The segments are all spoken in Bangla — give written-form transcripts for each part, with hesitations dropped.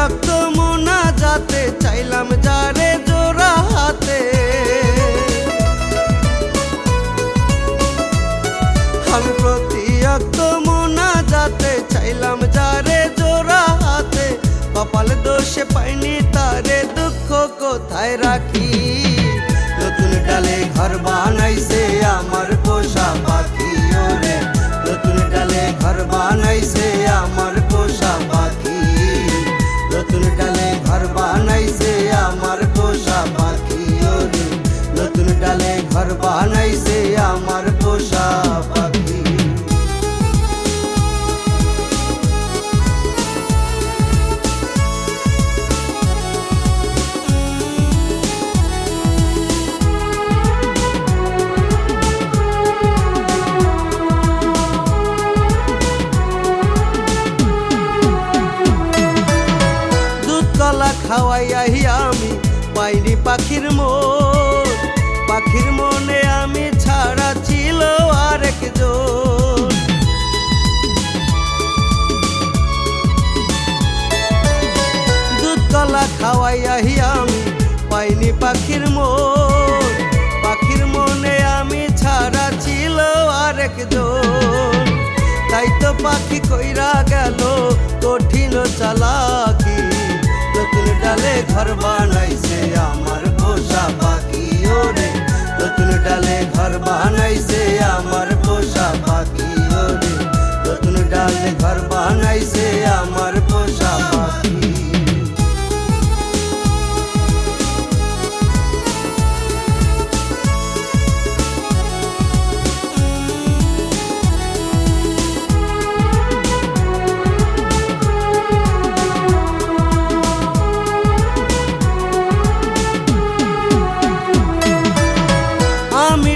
অক্ত মোনা যাতে চাইলাম যারে জোড়া হাতে। আমি প্রতি অক্ত মোনা যাতে চাইলাম যারে জোড়া হাতে। কপাল দোষে পাইনি তারে, দুঃখ কোথায় রাখি। নতুন ডালে ঘর বানাইছে আমার পোষা পাখি ওরে, নতুন ডালে ঘর বানাইছে আমার পোষা পাখি। নতুন ডালে ঘর বানাইছে আমার পোষা পাখি ওরে, নতুন ডালে ঘর বানাইছে আমার পোষা পাখি। কলা খাওয়াই আমি পাইনি পাখির মন, পাখির মনে আমি ছাড়া ছিল আরেকজন। দুধ কলা খাওয়াই আমি পাইনি পাখির মন, পাখির মনে আমি ছাড়া ছিল আরেকজন। তাই তো পাখি কইরা গেল কঠিন চালাকি, নতুন ডালে ঘর বানাইছে আমার পোষা পাখি ওরে, নতুন ডালে ঘর বানাইছে আমার পোষা পাখি ওরে, নতুন ডালে ঘর বানাইছে আমার পোষা পাখি।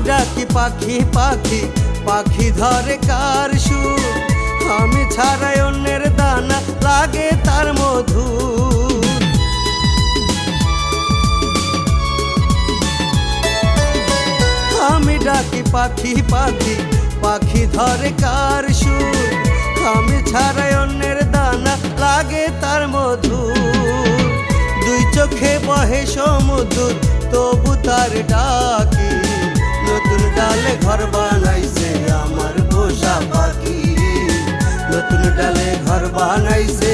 ডাকি পাখি পাখি পাখি ধরে কার সুর, আমি ছাড়াই অন্যের দানা লাগে তার মধু। আমি ডাকি পাখি পাখি পাখি ধরে কার সুর, আমি ছাড়াই অন্যের দানা লাগে তার মধু। দুই চোখে বহে সমুদ্র তবু তার ডাকি, নতুন ডালে ঘর বানাইছে আমার পোষা পাখি, নতুন ডালে ঘর বানাইছে